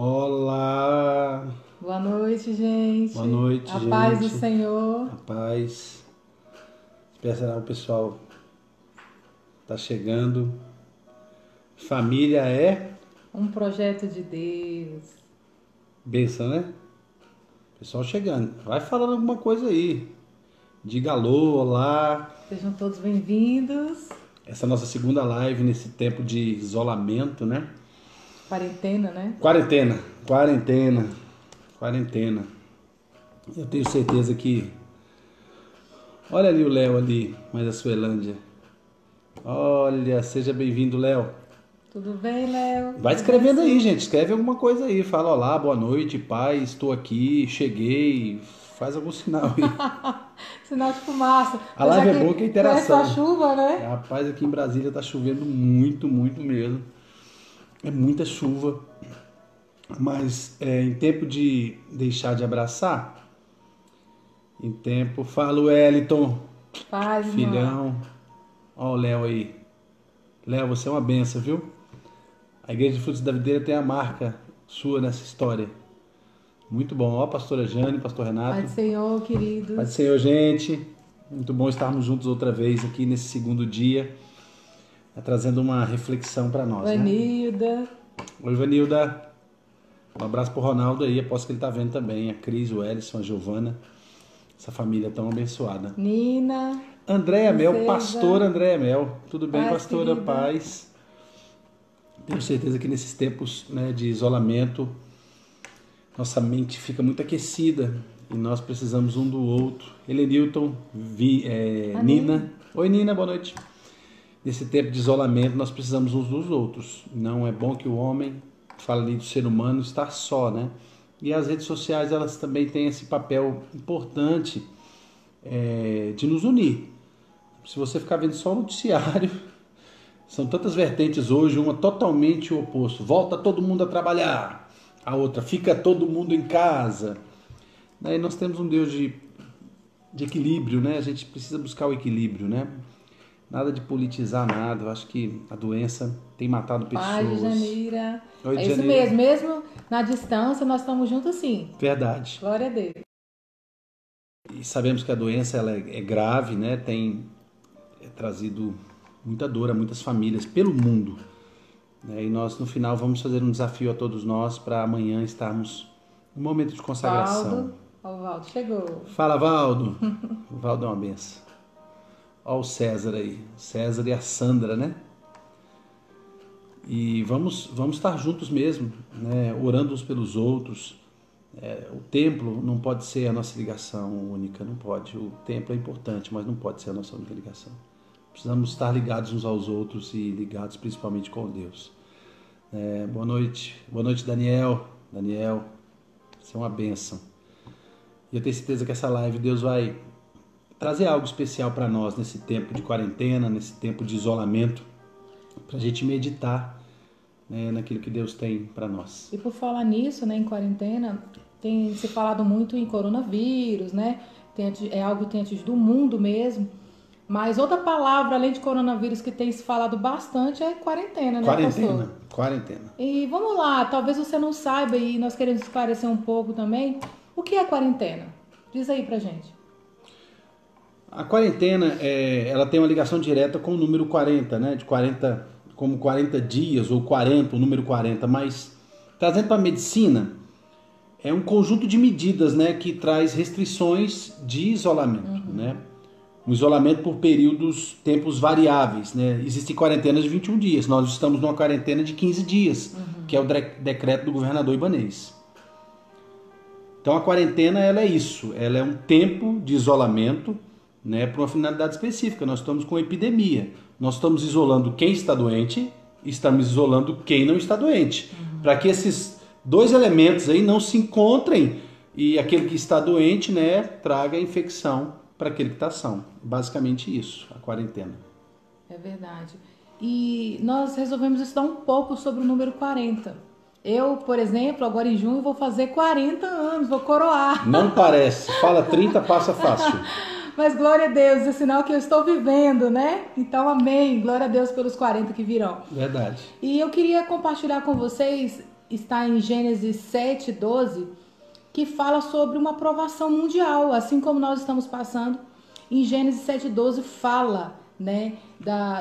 Olá, Boa noite, gente. boa noite, A gente. paz do Senhor. A paz. Espero que o pessoal tá chegando. Família é Um projeto de Deus. bênção, né? Pessoal chegando. Vai falando alguma coisa aí. Diga alô, olá. Sejam todos bem-vindos. Essa é a nossa segunda live nesse tempo de isolamento, né? Quarentena, né? Quarentena. Eu tenho certeza que... Olha ali o Léo ali, mais a Suelândia. Olha, seja bem-vindo, Léo. Tudo bem, Léo? Vai Tudo bem, escrevendo aí, Su? gente. Escreve alguma coisa aí. Fala olá, boa noite, pai, estou aqui, cheguei. Faz algum sinal aí. Sinal de fumaça. A live é boa que é Começa a interação. chuva, né? Rapaz, aqui em Brasília tá chovendo muito mesmo. É muita chuva. Mas em tempo de deixar de abraçar, em tempo. Fala, Wellington, Paz, irmão. filhão. Ó o Léo aí. Léo, você é uma benção, viu? A Igreja de Frutos da Videira tem a marca sua nessa história. Muito bom. Ó, pastora Jane, pastor Paz Renato. do Senhor, Pai do queridos. Senhor, gente. Muito bom estarmos juntos outra vez aqui nesse segundo dia, trazendo uma reflexão para nós, né? Vanilda. Oi, Vanilda. Um abraço pro Ronaldo aí, aposto que ele tá vendo também. A Cris, o Ellison, a Giovana. Essa família tão abençoada. Nina. Andréia Mel, Princesa. pastora Andréia Mel. Tudo bem, Paz, pastora? querida. Paz. Tenho certeza que nesses tempos, né, de isolamento, nossa mente fica muito aquecida e nós precisamos um do outro. Helenilton, A Nina. Oi, Nina, boa noite. Nesse tempo de isolamento, nós precisamos uns dos outros. Não é bom que o homem, fala ali do ser humano, estar só, né? E as redes sociais, elas também têm esse papel importante de nos unir. Se você ficar vendo só o noticiário, são tantas vertentes hoje, uma totalmente o oposto. Volta todo mundo a trabalhar. A outra, fica todo mundo em casa. Daí nós temos um Deus de equilíbrio, né? A gente precisa buscar o equilíbrio, né? Nada de politizar nada. Eu acho que a doença tem matado Paz de pessoas. Janeira. Oi, É isso Janeiro. mesmo. Mesmo na distância, nós estamos juntos sim. Verdade. Glória a Deus. E sabemos que a doença ela é grave, né? Tem trazido muita dor a muitas famílias pelo mundo. E nós, no final, vamos fazer um desafio a todos nós para amanhã estarmos num momento de consagração. Valdo. Ó, o Valdo chegou. Fala, Valdo. O Valdo é uma benção. Ó o César aí. César e a Sandra, né? E vamos estar juntos mesmo, né? Orando uns pelos outros. O templo não pode ser a nossa ligação única, não pode. O templo é importante, mas não pode ser a nossa única ligação. Precisamos estar ligados uns aos outros e ligados principalmente com Deus. Boa noite, Daniel. Daniel, você é uma bênção. E eu tenho certeza que essa live Deus vai trazer algo especial para nós nesse tempo de quarentena, nesse tempo de isolamento, para a gente meditar, né, naquilo que Deus tem para nós. E por falar nisso, né, em quarentena, tem se falado muito em coronavírus, né? É algo que tem atingido o mundo mesmo. Mas outra palavra, além de coronavírus, que tem se falado bastante é quarentena, né, pastor? Quarentena. E vamos lá, talvez você não saiba e nós queremos esclarecer um pouco também. O que é quarentena? Diz aí pra gente. A quarentena, ela tem uma ligação direta com o número 40, né? De 40, como 40 dias ou 40, o número 40. Mas, trazendo para a medicina, é um conjunto de medidas, né? Que traz restrições de isolamento, né? Um isolamento por tempos variáveis, né? Existem quarentenas de 21 dias. Nós estamos numa quarentena de 15 dias, que é o decreto do governador ibanês. Então a quarentena ela é isso, ela é um tempo de isolamento, né, para uma finalidade específica. Nós estamos com epidemia, nós estamos isolando quem está doente e estamos isolando quem não está doente, para que esses dois elementos aí não se encontrem e aquele que está doente, né, traga infecção para aquele que está são. Basicamente isso, a quarentena. É verdade. E nós resolvemos estudar um pouco sobre o número 40. Eu, por exemplo, agora em junho vou fazer 40 anos, vou coroar. Não parece, fala 30, passa fácil. Mas glória a Deus, é sinal que eu estou vivendo, né? Então, amém. Glória a Deus pelos 40 que virão. Verdade. E eu queria compartilhar com vocês está em Gênesis 7:12, que fala sobre uma provação mundial, assim como nós estamos passando. Em Gênesis 7:12 fala, né,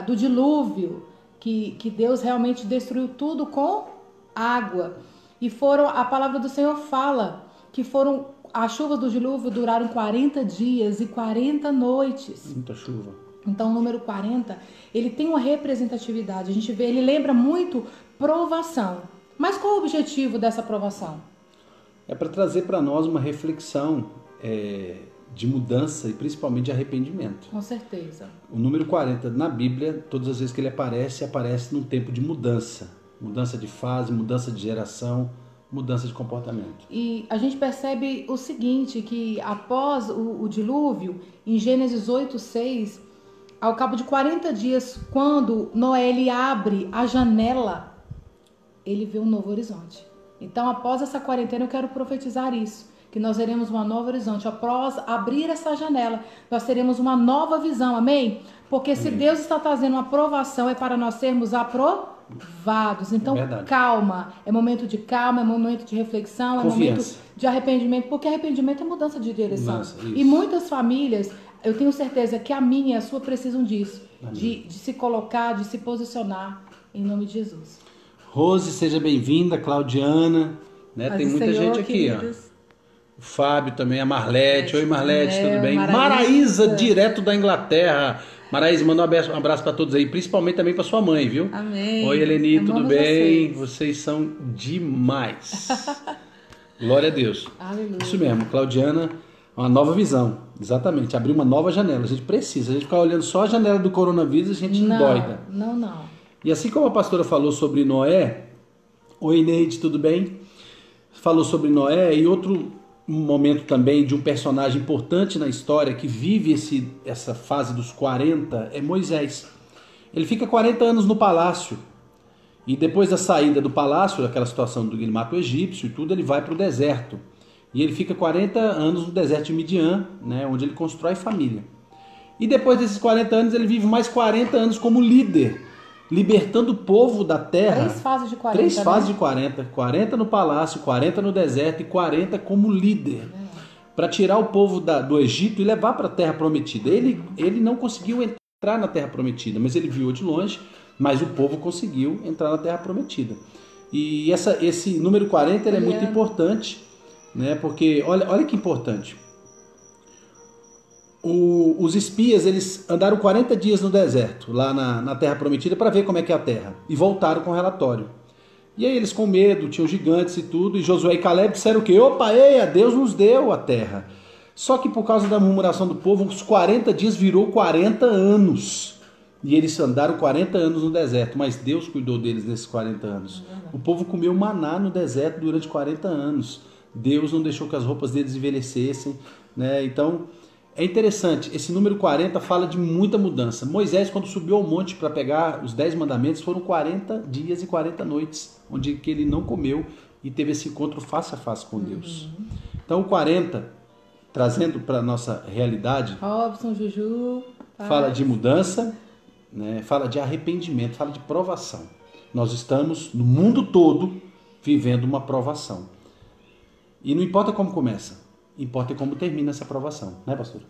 do dilúvio, que Deus realmente destruiu tudo com água. E a palavra do Senhor fala que as chuvas do dilúvio duraram 40 dias e 40 noites. Muita chuva. Então o número 40, ele tem uma representatividade. A gente vê, ele lembra muito provação. Mas qual é o objetivo dessa provação? É para trazer para nós uma reflexão de mudança e principalmente de arrependimento. Com certeza. O número 40 na Bíblia, todas as vezes que ele aparece num tempo de mudança. Mudança de fase, mudança de geração, mudança de comportamento. E a gente percebe o seguinte, que após o dilúvio, em Gênesis 8:6, ao cabo de 40 dias, quando Noé ele abre a janela, ele vê um novo horizonte. Então, após essa quarentena, eu quero profetizar isso, que nós teremos um novo horizonte. Após abrir essa janela, nós teremos uma nova visão, amém? Porque se Deus está trazendo uma aprovação, é para nós sermos aprovados. Então, calma, é momento de calma, é momento de reflexão, é momento de arrependimento, porque arrependimento é mudança de direção. E muitas famílias, eu tenho certeza que a minha e a sua precisam disso, de se colocar, de se posicionar, em nome de Jesus. Rose, seja bem-vinda, Claudiana, né? Tem muita gente aqui, queridos. ó. O Fábio também, a Marlete. Oi, Marlete, tudo bem? Maraísa, direto da Inglaterra. Maraísa, manda um abraço para todos aí, principalmente também para sua mãe, viu? Amém. Oi, Eleni, tudo bem? Vocês são demais. Glória a Deus. Aleluia. Isso mesmo, Claudiana, uma nova visão. Exatamente, abrir uma nova janela. A gente precisa. A gente ficar olhando só a janela do coronavírus, a gente endoida. Não. E assim como a pastora falou sobre Noé, oi, Neide, tudo bem? Falou sobre Noé e outro momento também de um personagem importante na história que vive essa fase dos 40 é Moisés. Ele fica 40 anos no palácio e depois da saída do palácio, daquela situação do ele mata o egípcio e tudo, ele vai para o deserto. E ele fica 40 anos no deserto de Midian, né, onde ele constrói família. E depois desses 40 anos ele vive mais 40 anos como líder, libertando o povo da terra. 3 fases de 40. 3 fases de 40. 40 no palácio, 40 no deserto e 40 como líder. Para tirar o povo do Egito e levar para a terra prometida. Ele não conseguiu entrar na terra prometida, mas ele viu de longe, mas o povo conseguiu entrar na terra prometida. E esse número 40 ele é muito importante, né? Porque olha que importante. Os espias, eles andaram 40 dias no deserto, lá na Terra Prometida, para ver como é que é a terra. E voltaram com o relatório. E aí eles com medo, tinham gigantes e tudo, e Josué e Caleb disseram o quê? Opa, Deus nos deu a terra. Só que por causa da murmuração do povo, os 40 dias virou 40 anos. E eles andaram 40 anos no deserto, mas Deus cuidou deles nesses 40 anos. O povo comeu maná no deserto durante 40 anos. Deus não deixou que as roupas deles envelhecessem, né? Então, é interessante, esse número 40 fala de muita mudança. Moisés, quando subiu ao monte para pegar os 10 mandamentos, foram 40 dias e 40 noites, onde que ele não comeu e teve esse encontro face a face com Deus. Então, o 40, trazendo para a nossa realidade, Robson, Juju, fala de mudança, né? Fala de arrependimento, fala de provação. Nós estamos, no mundo todo, vivendo uma provação. E não importa como começa. Importa como termina essa aprovação, né, pastor?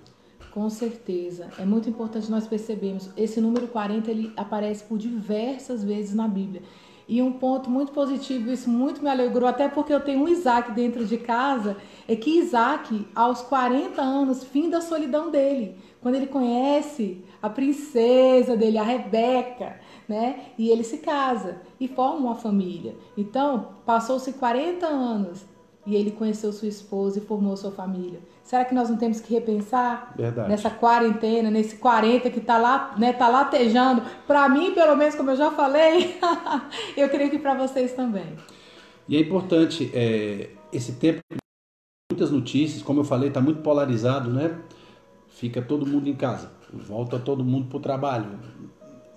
Com certeza. É muito importante nós percebermos. Esse número 40, ele aparece por diversas vezes na Bíblia. E um ponto muito positivo, isso muito me alegrou, até porque eu tenho um Isaac dentro de casa, é que Isaac, aos 40 anos, fim da solidão dele, quando ele conhece a princesa dele, a Rebeca, né? E ele se casa e forma uma família. Então, passou-se 40 anos. E ele conheceu sua esposa e formou sua família. Será que nós não temos que repensar nessa quarentena, nesse 40 que está lá, né, tá latejando? Para mim, pelo menos, como eu já falei, eu creio que para vocês também. E é importante, esse tempo, muitas notícias, como eu falei, está muito polarizado, né? Fica todo mundo em casa, volta todo mundo para o trabalho.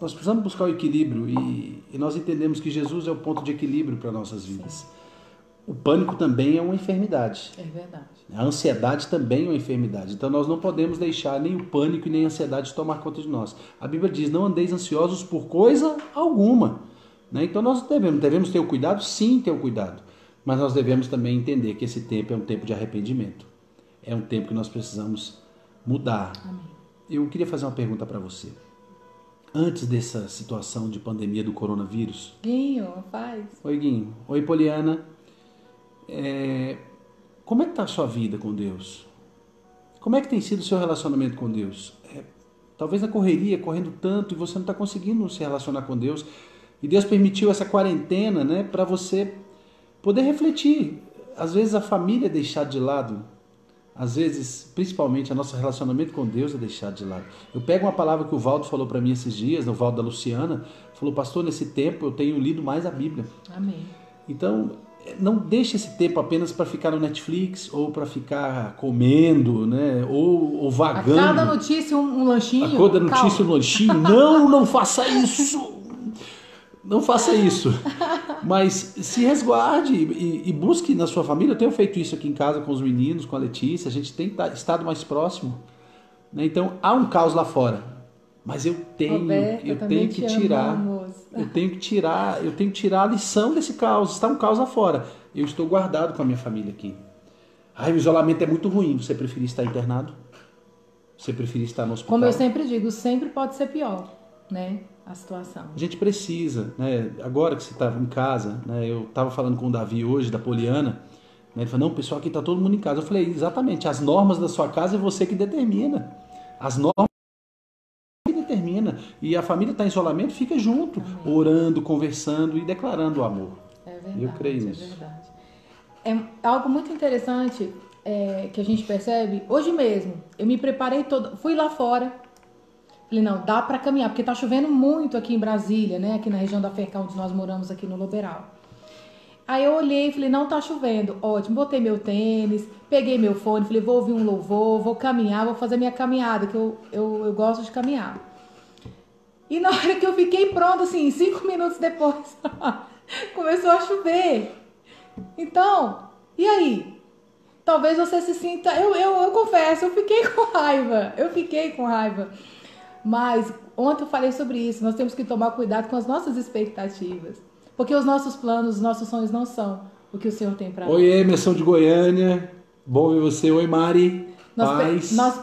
Nós precisamos buscar o equilíbrio e nós entendemos que Jesus é o ponto de equilíbrio para nossas vidas. Sim. O pânico também é uma enfermidade. É verdade. A ansiedade também é uma enfermidade. Então nós não podemos deixar nem o pânico e nem a ansiedade tomar conta de nós. A Bíblia diz, não andeis ansiosos por coisa alguma, né? Então nós devemos ter o cuidado, sim, ter o cuidado, mas nós devemos também entender que esse tempo é um tempo de arrependimento, é um tempo que nós precisamos mudar. Amém. Eu queria fazer uma pergunta para você. Antes dessa situação de pandemia do coronavírus... Guinho, faz. Oi, Guinho. Oi, Poliana. Como é que está a sua vida com Deus? Como é que tem sido o seu relacionamento com Deus? Talvez na correria, correndo tanto, e você não está conseguindo se relacionar com Deus. E Deus permitiu essa quarentena, né, para você poder refletir. Às vezes a família é deixada de lado. Às vezes, principalmente, o nosso relacionamento com Deus é deixado de lado. Eu pego uma palavra que o Valdo falou para mim esses dias, o Valdo da Luciana, falou, pastor, nesse tempo eu tenho lido mais a Bíblia. Amém. Então, não deixe esse tempo apenas para ficar no Netflix ou para ficar comendo, né? Ou vagando. A cada notícia um lanchinho. A cada notícia um lanchinho. Não faça isso! Não faça isso. Mas se resguarde e busque na sua família. Eu tenho feito isso aqui em casa com os meninos, com a Letícia. A gente tem estado mais próximo, né? Então, há um caos lá fora. Mas eu tenho que tirar a lição desse caos. Está um caos lá fora. Eu estou guardado com a minha família aqui. O isolamento é muito ruim. Você preferir estar internado? Você preferir estar no hospital? Como eu sempre digo, sempre pode ser pior, né? A situação. A gente precisa, né? Agora que você estava em casa, né? Eu estava falando com o Davi hoje, da Poliana, né? Ele falou, não, pessoal, aqui está todo mundo em casa. Eu falei, exatamente, as normas da sua casa é você que determina. As normas determina. E a família está em isolamento, fica junto, orando, conversando e declarando o amor. É verdade, eu creio nisso. É verdade. É algo muito interessante que a gente percebe. Hoje mesmo, eu me preparei fui lá fora. Falei, não, dá para caminhar, porque tá chovendo muito aqui em Brasília, né? Aqui na região da Fercal, onde nós moramos aqui no Loberal. Aí eu olhei e falei, não tá chovendo. Ótimo, botei meu tênis, peguei meu fone, falei, vou ouvir um louvor, vou caminhar, vou fazer minha caminhada, que eu gosto de caminhar. E na hora que eu fiquei pronta, assim, 5 minutos depois, começou a chover. Então, e aí? Talvez você se sinta... Eu confesso, eu fiquei com raiva. Mas ontem eu falei sobre isso, nós temos que tomar cuidado com as nossas expectativas. Porque os nossos planos, os nossos sonhos não são o que o Senhor tem para nós. Oi, Emerson de Goiânia. Bom ver você. Oi, Mari. Nós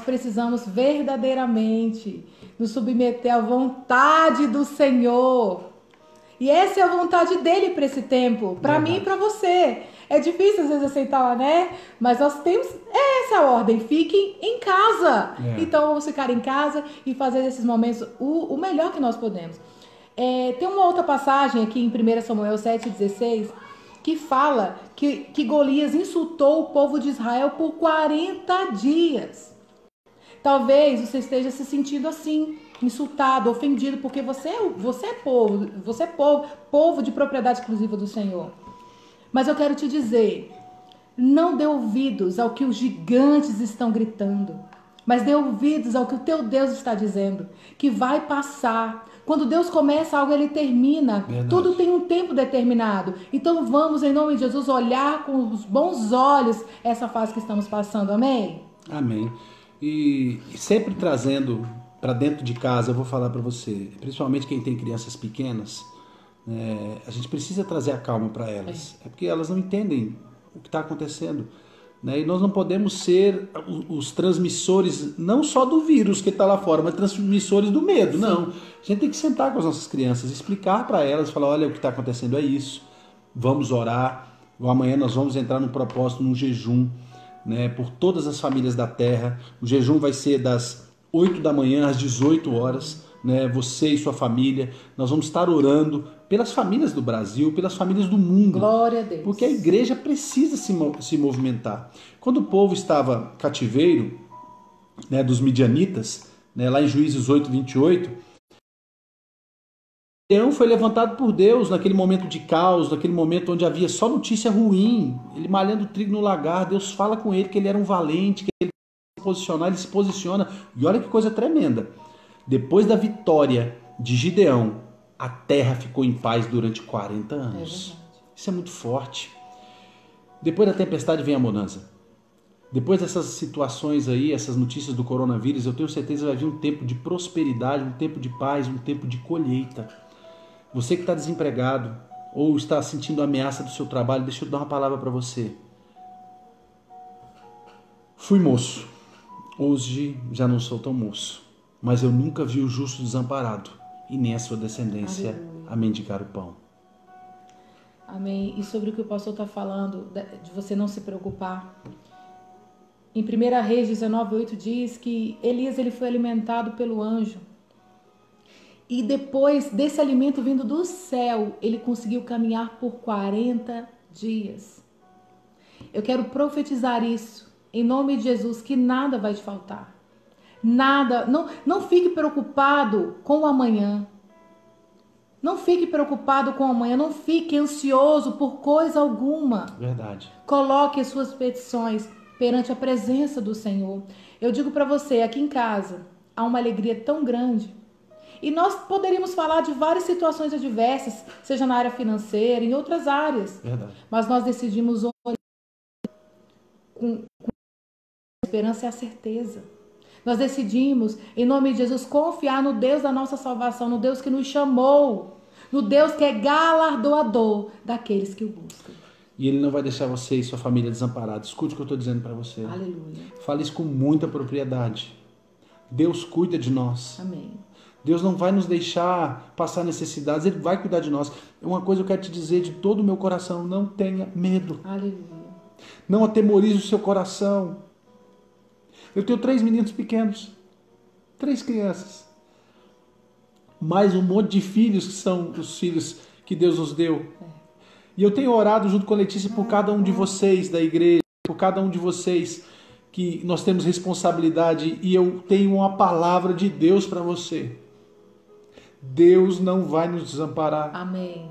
precisamos verdadeiramente nos submeter à vontade do Senhor. E essa é a vontade dele para esse tempo, para mim e para você. É difícil às vezes aceitar, né? Mas nós temos essa ordem, fiquem em casa. Então vamos ficar em casa e fazer desses momentos o melhor que nós podemos. Tem uma outra passagem aqui em 1 Samuel 7,16 que fala que Golias insultou o povo de Israel por 40 dias. Talvez você esteja se sentindo assim, insultado, ofendido, porque você é povo de propriedade exclusiva do Senhor. Mas eu quero te dizer, não dê ouvidos ao que os gigantes estão gritando, mas dê ouvidos ao que o teu Deus está dizendo, que vai passar. Quando Deus começa algo, Ele termina. Verdade. Tudo tem um tempo determinado. Então vamos, em nome de Jesus, olhar com os bons olhos essa fase que estamos passando. Amém? Amém. E sempre trazendo para dentro de casa, eu vou falar para você, principalmente quem tem crianças pequenas, a gente precisa trazer a calma para elas. É porque elas não entendem o que está acontecendo. E nós não podemos ser os transmissores, não só do vírus que está lá fora, mas transmissores do medo. Sim. Não. A gente tem que sentar com as nossas crianças, explicar para elas, falar, olha, o que está acontecendo é isso, vamos orar. Amanhã nós vamos entrar num propósito, num jejum, por todas as famílias da terra. O jejum vai ser das 8 da manhã às 18 horas. Você e sua família, nós vamos estar orando pelas famílias do Brasil, pelas famílias do mundo. Glória a Deus. Porque a igreja precisa se movimentar. Quando o povo estava cativeiro, dos midianitas, lá em Juízes 8:28, Gideão foi levantado por Deus naquele momento de caos, naquele momento onde havia só notícia ruim, ele malhando trigo no lagar. Deus fala com ele que ele era um valente, que ele se posicionar, ele se posiciona. E olha que coisa tremenda. Depois da vitória de Gideão, a terra ficou em paz durante 40 anos. Isso é muito forte. Depois da tempestade vem a bonança. Depois dessas situações aí, essas notícias do coronavírus, eu tenho certeza que vai vir um tempo de prosperidade, um tempo de paz, um tempo de colheita. Você que está desempregado ou está sentindo ameaça do seu trabalho, deixa eu dar uma palavra para você. Fui moço, hoje já não sou tão moço, mas eu nunca vi o justo desamparado e nem a sua descendência a mendigar o pão. Amém. E sobre o que o pastor está falando, de você não se preocupar. Em 1 Reis 19:8 diz que Elias ele foi alimentado pelo anjo. E depois desse alimento vindo do céu, ele conseguiu caminhar por 40 dias. Eu quero profetizar isso, em nome de Jesus, que nada vai te faltar. Nada. Não fique preocupado com o amanhã. Não fique preocupado com amanhã, não fique ansioso por coisa alguma. Verdade. Coloque as suas petições perante a presença do Senhor. Eu digo para você, aqui em casa, há uma alegria tão grande. E nós poderíamos falar de várias situações adversas, seja na área financeira, em outras áreas. Verdade. Mas nós decidimos olhar com a esperança e a certeza. Nós decidimos, em nome de Jesus, confiar no Deus da nossa salvação, no Deus que nos chamou, no Deus que é galardoador daqueles que o buscam. E Ele não vai deixar você e sua família desamparados. Escute o que eu estou dizendo para você. Aleluia. Fale isso com muita propriedade. Deus cuida de nós. Amém. Deus não vai nos deixar passar necessidades, Ele vai cuidar de nós. Uma coisa eu quero te dizer de todo o meu coração, não tenha medo. Aleluia. Não atemorize o seu coração. Eu tenho 3 meninos pequenos, 3 crianças, mais um monte de filhos que são os filhos que Deus nos deu. E eu tenho orado junto com a Letícia por cada um de vocês da igreja, por cada um de vocês que nós temos responsabilidade, e eu tenho uma palavra de Deus para você. Deus não vai nos desamparar. Amém.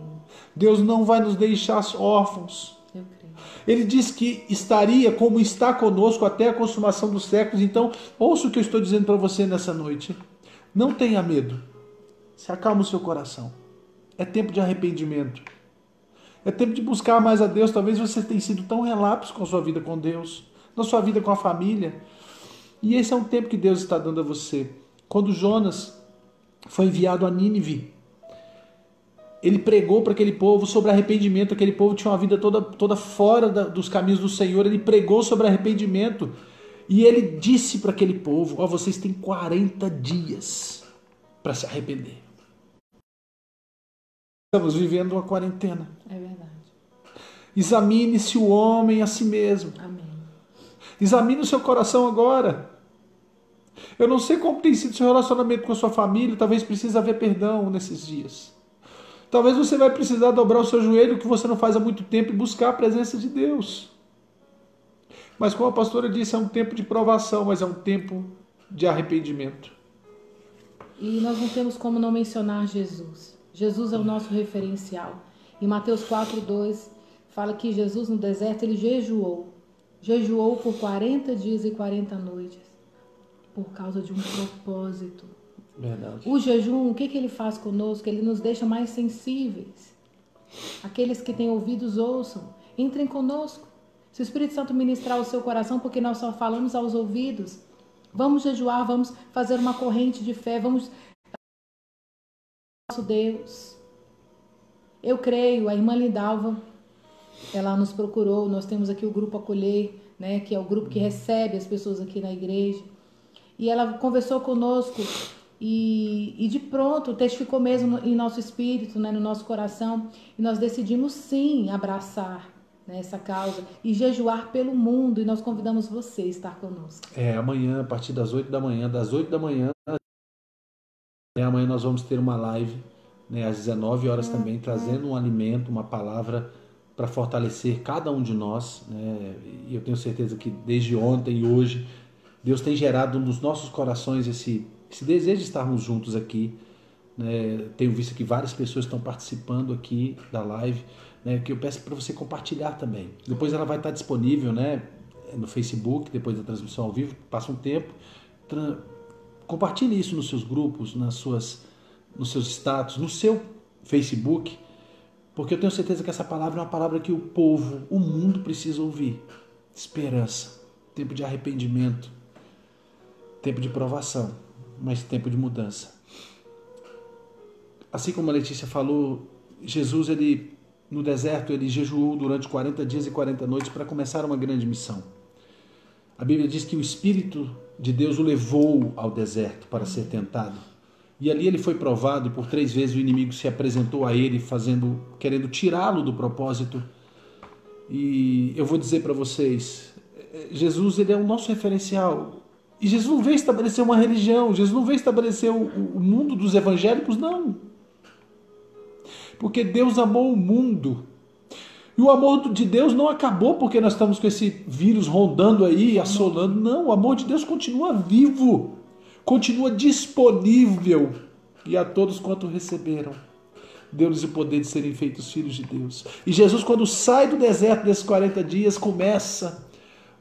Deus não vai nos deixar órfãos. Eu creio. Ele diz que estaria como está conosco até a consumação dos séculos. Então, ouça o que eu estou dizendo para você nessa noite. Não tenha medo. Se acalma o seu coração. É tempo de arrependimento. É tempo de buscar mais a Deus. Talvez você tenha sido tão relapso com a sua vida com Deus, na sua vida com a família. E esse é um tempo que Deus está dando a você. Quando Jonas foi enviado a Nínive, ele pregou para aquele povo sobre arrependimento. Aquele povo tinha uma vida toda fora dos caminhos do Senhor. Ele pregou sobre arrependimento. E ele disse para aquele povo: vocês têm 40 dias para se arrepender. Estamos vivendo uma quarentena. É verdade. Examine-se o homem a si mesmo. Amém. Examine o seu coração agora. Eu não sei como tem sido o seu relacionamento com a sua família. Talvez precise haver perdão nesses dias. Talvez você vai precisar dobrar o seu joelho, que você não faz há muito tempo, e buscar a presença de Deus. Mas como a pastora disse, é um tempo de provação, mas é um tempo de arrependimento. E nós não temos como não mencionar Jesus. Jesus é o nosso referencial. Em Mateus 4:2 fala que Jesus no deserto ele jejuou. Jejuou por 40 dias e 40 noites. Por causa de um propósito. Verdade. O jejum, o que ele faz conosco? Ele nos deixa mais sensíveis. Aqueles que têm ouvidos, ouçam. Entrem conosco. Se o Espírito Santo ministrar o seu coração, porque nós só falamos aos ouvidos, vamos jejuar, vamos fazer uma corrente de fé, vamos... Nosso Deus. Eu creio, a irmã Lindalva, ela nos procurou, nós temos aqui o grupo Acolher, né, que é o grupo que recebe as pessoas aqui na igreja. E ela conversou conosco e de pronto testificou mesmo em nosso espírito, né, no nosso coração. E nós decidimos sim abraçar, né, essa causa e jejuar pelo mundo. E nós convidamos você a estar conosco. Amanhã, a partir das 8 da manhã, amanhã nós vamos ter uma live, né, às 19 horas também, trazendo um alimento, uma palavra para fortalecer cada um de nós, né? E eu tenho certeza que desde ontem e hoje Deus tem gerado nos nossos corações esse desejo de estarmos juntos aqui, né? Tenho visto que várias pessoas estão participando aqui da live, né? Que eu peço para você compartilhar também. Depois ela vai estar disponível, né, no Facebook, depois da transmissão ao vivo, passa um tempo. Compartilhe isso nos seus grupos, nos seus status, no seu Facebook, porque eu tenho certeza que essa palavra é uma palavra que o povo, o mundo precisa ouvir. Esperança, tempo de arrependimento, tempo de provação, mas tempo de mudança. assim como a Letícia falou, Jesus, ele no deserto, ele jejuou durante 40 dias e 40 noites para começar uma grande missão. A Bíblia diz que o Espírito de Deus o levou ao deserto para ser tentado. E ali ele foi provado, e por 3 vezes o inimigo se apresentou a ele, querendo tirá-lo do propósito. E eu vou dizer para vocês, Jesus, ele é o nosso referencial. E Jesus não veio estabelecer uma religião, Jesus não veio estabelecer o mundo dos evangélicos, não. Porque Deus amou o mundo. E o amor de Deus não acabou porque nós estamos com esse vírus rondando aí, assolando. Não, o amor de Deus continua vivo, continua disponível. E a todos quanto receberam, deu-lhes o poder de serem feitos filhos de Deus. E Jesus, quando sai do deserto desses 40 dias, começa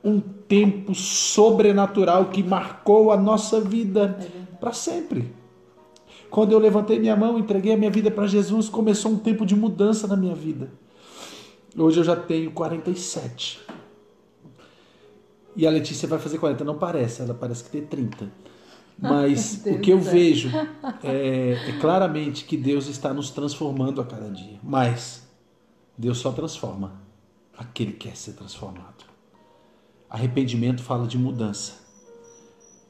um tempo sobrenatural que marcou a nossa vida para sempre. Quando eu levantei minha mão, entreguei a minha vida para Jesus, começou um tempo de mudança na minha vida. Hoje eu já tenho 47. E a Letícia vai fazer 40. Não parece, ela parece que tem 30. Mas o que eu vejo é claramente que Deus está nos transformando a cada dia. Mas Deus só transforma aquele que quer ser transformado. Arrependimento fala de mudança.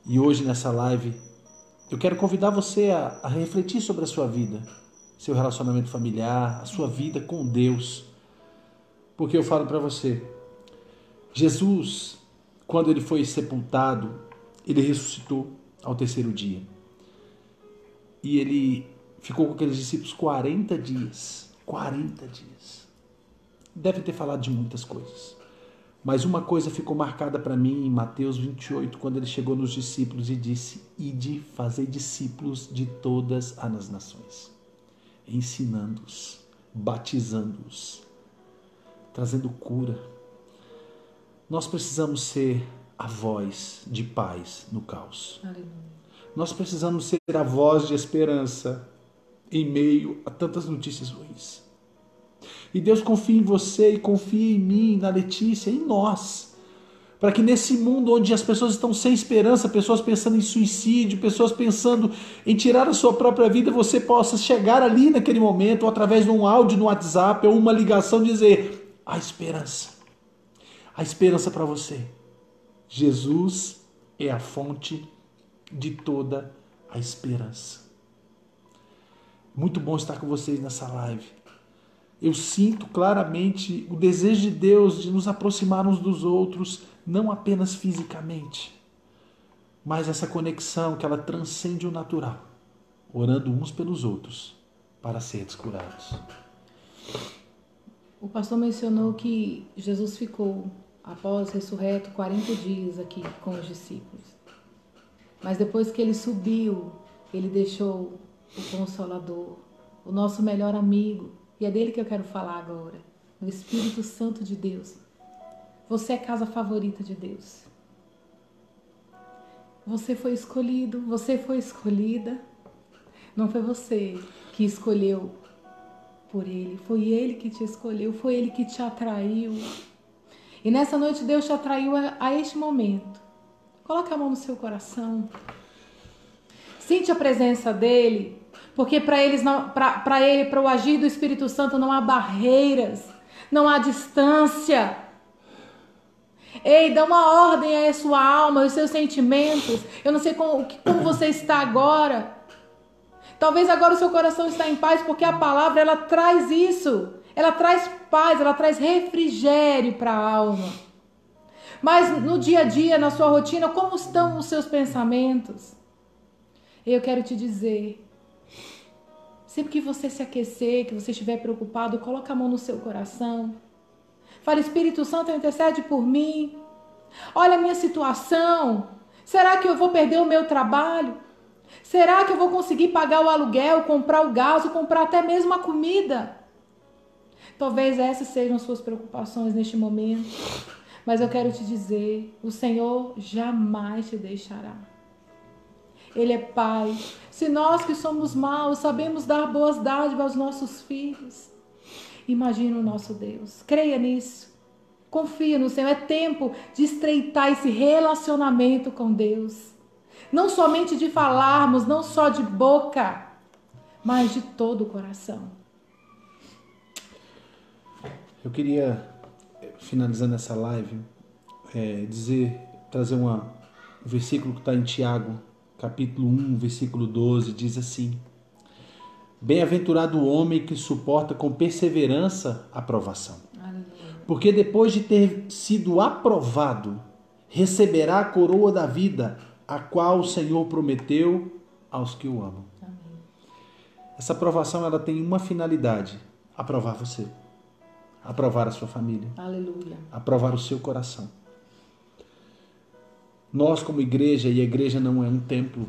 E hoje nessa live eu quero convidar você a refletir sobre a sua vida, seu relacionamento familiar, a sua vida com Deus. Porque eu falo para você, Jesus, quando ele foi sepultado, ele ressuscitou ao 3º dia. E ele ficou com aqueles discípulos 40 dias. 40 dias. Deve ter falado de muitas coisas. Mas uma coisa ficou marcada para mim em Mateus 28, quando ele chegou nos discípulos e disse: ide fazer discípulos de todas as nações, ensinando-os, batizando-os, trazendo cura. Nós precisamos ser a voz de paz no caos. Aleluia. Nós precisamos ser a voz de esperança em meio a tantas notícias ruins. E Deus confia em você e confia em mim, na Letícia, em nós. Para que nesse mundo onde as pessoas estão sem esperança, pessoas pensando em suicídio, pessoas pensando em tirar a sua própria vida, você possa chegar ali naquele momento, ou através de um áudio no WhatsApp, ou uma ligação, dizer: a esperança para você. Jesus é a fonte de toda a esperança. Muito bom estar com vocês nessa live. Eu sinto claramente o desejo de Deus de nos aproximar uns dos outros, não apenas fisicamente, mas essa conexão que ela transcende o natural, orando uns pelos outros para serem curados. O pastor mencionou que Jesus ficou, após ressurreto, 40 dias aqui com os discípulos. Mas depois que ele subiu, ele deixou o Consolador, o nosso melhor amigo. E é dele que eu quero falar agora, o Espírito Santo de Deus. Você é a casa favorita de Deus. Você foi escolhido, você foi escolhida. Não foi você que escolheu por ele, foi ele que te escolheu, foi ele que te atraiu. E nessa noite Deus te atraiu a este momento. Coloque a mão no seu coração. Sente a presença dele. Porque para o agir do Espírito Santo não há barreiras, não há distância. Ei, dá uma ordem à sua alma, aos seus sentimentos. Eu não sei como você está agora. Talvez agora o seu coração está em paz, porque a palavra ela traz isso. Ela traz paz, ela traz refrigério para a alma. Mas no dia a dia, na sua rotina, como estão os seus pensamentos? Eu quero te dizer, sempre que você se aquecer, que você estiver preocupado, coloque a mão no seu coração. Fale: Espírito Santo, intercede por mim. Olha a minha situação. Será que eu vou perder o meu trabalho? Será que eu vou conseguir pagar o aluguel, comprar o gás, ou comprar até mesmo a comida? Talvez essas sejam as suas preocupações neste momento. Mas eu quero te dizer, o Senhor jamais te deixará. Ele é Pai. Se nós que somos maus sabemos dar boas dádivas aos nossos filhos, imagina o nosso Deus. Creia nisso. Confia no Senhor. É tempo de estreitar esse relacionamento com Deus. Não somente de falarmos, não só de boca, mas de todo o coração. Eu queria, finalizando essa live, trazer um versículo que está em Tiago, capítulo 1, versículo 12, diz assim: Bem-aventurado o homem que suporta com perseverança a provação. Aleluia. Porque depois de ter sido aprovado, receberá a coroa da vida, a qual o Senhor prometeu aos que o amam. Amém. Essa aprovação ela tem uma finalidade: aprovar você, aprovar a sua família, Aleluia. aprovar o seu coração. Nós, como igreja, e a igreja não é um templo,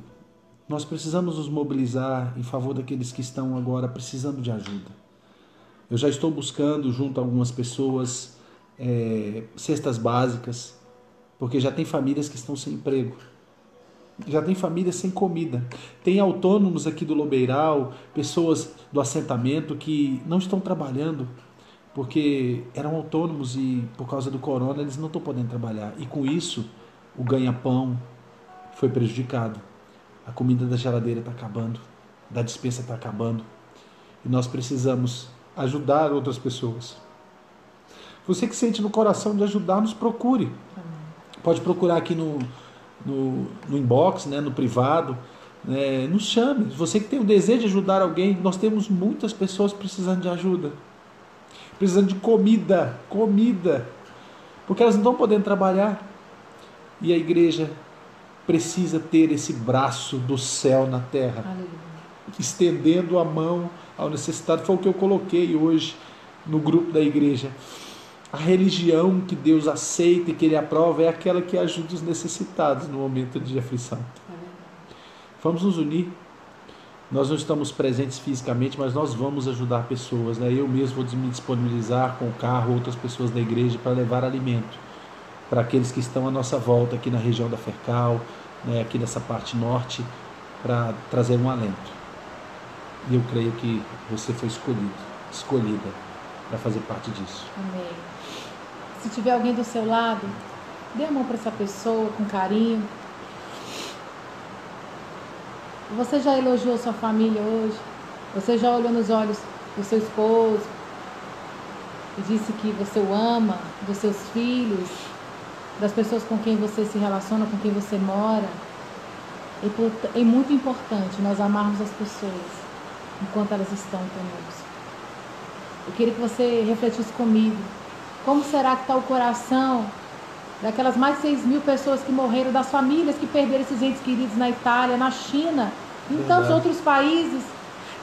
nós precisamos nos mobilizar em favor daqueles que estão agora precisando de ajuda. Eu já estou buscando, junto a algumas pessoas, cestas básicas, porque já tem famílias que estão sem emprego, já tem famílias sem comida. Tem autônomos aqui do Lobeiral, pessoas do assentamento que não estão trabalhando, porque eram autônomos e por causa do corona eles não estão podendo trabalhar. E com isso, o ganha-pão foi prejudicado. A comida da geladeira está acabando, da despensa está acabando. E nós precisamos ajudar outras pessoas. Você que sente no coração de ajudar, nos procure. Pode procurar aqui no inbox, né, no privado. Nos chame. Você que tem o desejo de ajudar alguém, nós temos muitas pessoas precisando de ajuda. Precisando de comida. Porque elas não estão podendo trabalhar. E a igreja precisa ter esse braço do céu na terra. Aleluia. Estendendo a mão ao necessitado. Foi o que eu coloquei hoje no grupo da igreja. A religião que Deus aceita e que Ele aprova é aquela que ajuda os necessitados no momento de aflição. Vamos nos unir. Nós não estamos presentes fisicamente, mas nós vamos ajudar pessoas. Eu mesmo vou me disponibilizar com o carro, outras pessoas da igreja, para levar alimento para aqueles que estão à nossa volta, aqui na região da Fercal, aqui nessa parte norte, para trazer um alento. E eu creio que você foi escolhida para fazer parte disso. Amém. Se tiver alguém do seu lado, dê a mão para essa pessoa com carinho. Você já elogiou sua família hoje? Você já olhou nos olhos do seu esposo e disse que você o ama, dos seus filhos, das pessoas com quem você se relaciona, com quem você mora? É muito importante nós amarmos as pessoas enquanto elas estão conosco. Eu queria que você refletisse comigo. Como será que está o coração daquelas mais de 6.000 pessoas que morreram, das famílias que perderam esses entes queridos na Itália, na China, em tantos outros países?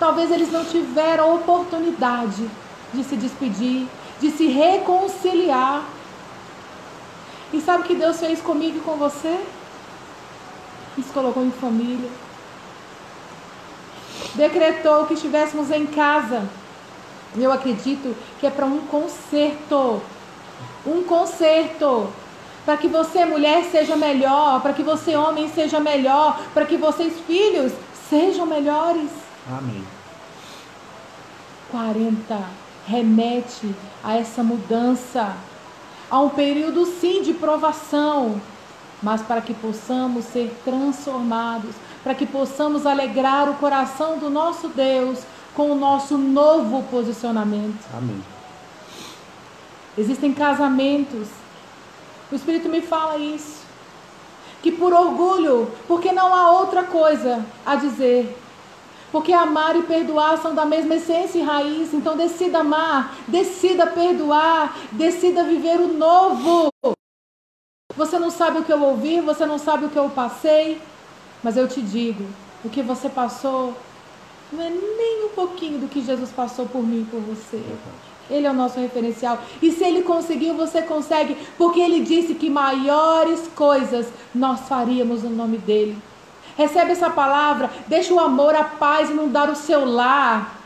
Talvez eles não tiveram a oportunidade de se despedir, de se reconciliar. E sabe o que Deus fez comigo e com você? Nos colocou em família. Decretou que estivéssemos em casa. E eu acredito que é para um conserto. Um conserto. Para que você, mulher, seja melhor. Para que você, homem, seja melhor. Para que vocês, filhos, sejam melhores. Amém. 40 remete a essa mudança. A um período, sim, de provação. Mas para que possamos ser transformados. Para que possamos alegrar o coração do nosso Deus com o nosso novo posicionamento. Amém. Existem casamentos, o Espírito me fala isso, que por orgulho, porque não há outra coisa a dizer, porque amar e perdoar são da mesma essência e raiz. Então decida amar, decida perdoar, decida viver o novo. Você não sabe o que eu ouvi, você não sabe o que eu passei, mas eu te digo, o que você passou não é nem um pouquinho do que Jesus passou por mim e por você. Ele é o nosso referencial. E se Ele conseguiu, você consegue. Porque Ele disse que maiores coisas nós faríamos no nome dEle. Recebe essa palavra. Deixa o amor, a paz inundar o seu lar.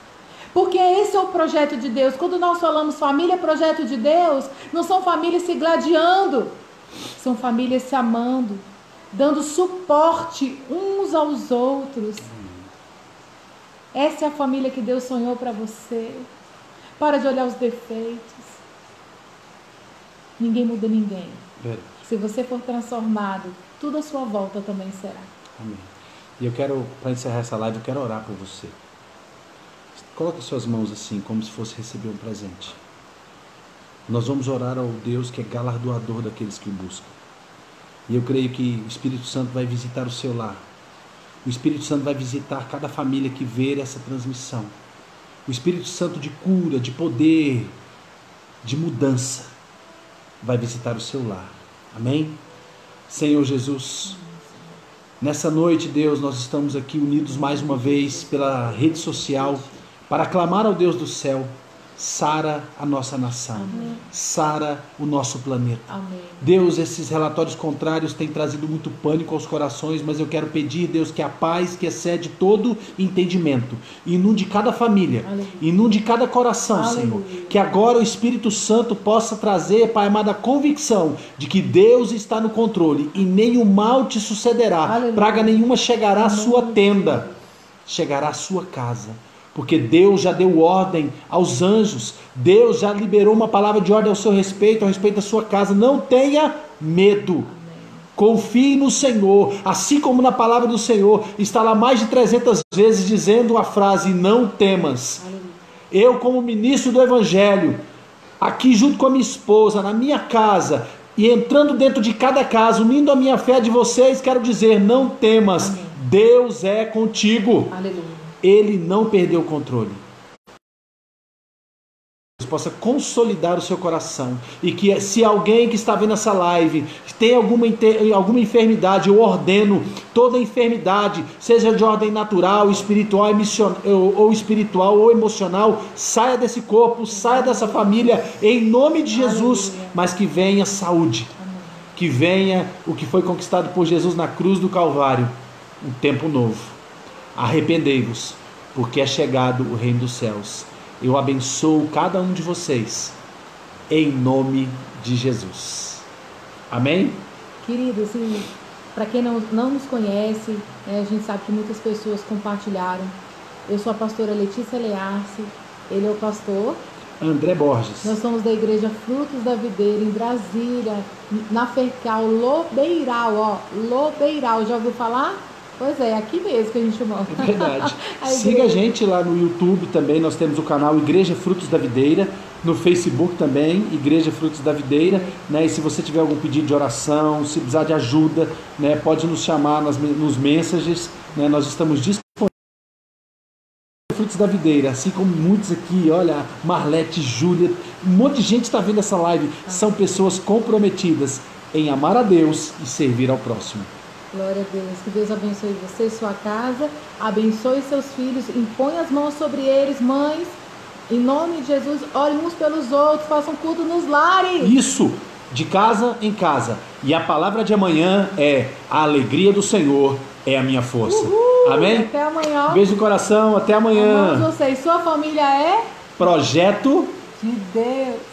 Porque esse é o projeto de Deus. Quando nós falamos família, projeto de Deus, não são famílias se gladiando. São famílias se amando. Dando suporte uns aos outros. Essa é a família que Deus sonhou para você. Para de olhar os defeitos. Ninguém muda ninguém. Verdade. Se você for transformado, tudo à sua volta também será. Amém. E eu quero, para encerrar essa live, eu quero orar por você. Coloque suas mãos assim, como se fosse receber um presente. Nós vamos orar ao Deus que é galardoador daqueles que o buscam. E eu creio que o Espírito Santo vai visitar o seu lar. O Espírito Santo vai visitar cada família que ver essa transmissão. O Espírito Santo de cura, de poder, de mudança, vai visitar o seu lar. Amém? Senhor Jesus, nessa noite, Deus, nós estamos aqui unidos mais uma vez pela rede social para clamar ao Deus do céu: sara a nossa nação, amém. Sara o nosso planeta. Amém. Deus, esses relatórios contrários têm trazido muito pânico aos corações, mas eu quero pedir, Deus, que a paz que excede todo entendimento inunde cada família, aleluia. Inunde cada coração, aleluia. Senhor. Que agora o Espírito Santo possa trazer, Pai amado, a convicção de que Deus está no controle e nenhum mal te sucederá, aleluia. Praga nenhuma chegará à sua tenda, chegará à sua casa. Porque Deus já deu ordem aos anjos, Deus já liberou uma palavra de ordem ao seu respeito, ao respeito da sua casa. Não tenha medo, amém. Confie no Senhor, assim como na palavra do Senhor está lá mais de 300 vezes dizendo a frase: não temas. Amém. Eu, como ministro do Evangelho, aqui junto com a minha esposa, na minha casa, e entrando dentro de cada casa, unindo a minha fé de vocês, quero dizer: não temas, amém. Deus é contigo. Aleluia. Ele não perdeu o controle. Deus possa consolidar o seu coração. E que se alguém que está vendo essa live tem alguma enfermidade, eu ordeno toda enfermidade, seja de ordem natural, espiritual, ou emocional, saia desse corpo, saia dessa família, em nome de Jesus. Aleluia. Mas que venha saúde. Amém. Que venha o que foi conquistado por Jesus na cruz do Calvário. Um tempo novo. Arrependei-vos, porque é chegado o reino dos céus. Eu abençoo cada um de vocês, em nome de Jesus. Amém? Querido, assim, para quem não nos conhece, a gente sabe que muitas pessoas compartilharam. Eu sou a pastora Letícia Learce, ele é o pastor André Borges. Nós somos da Igreja Frutos da Videira, em Brasília, na Fercal, Lobeiral, Lobeiral, já ouviu falar? Pois é, aqui mesmo que a gente mora. É verdade. Siga a gente lá no YouTube também, nós temos o canal Igreja Frutos da Videira, no Facebook também, Igreja Frutos da Videira, né? E se você tiver algum pedido de oração, se precisar de ajuda, né? Pode nos chamar nos mensages, né? Nós estamos disponíveis. Frutos da Videira, assim como muitos aqui, olha, Marlete, Júlia, um monte de gente está vendo essa live, são pessoas comprometidas em amar a Deus e servir ao próximo. Glória a Deus, que Deus abençoe você e sua casa, abençoe seus filhos, impõe as mãos sobre eles, mães, em nome de Jesus, orem uns pelos outros, façam culto nos lares. Isso, de casa em casa. E a palavra de amanhã é: a alegria do Senhor é a minha força. Uhul, amém? Até amanhã. Beijo no coração, até amanhã. Amamos vocês. Sua família é? Projeto de Deus.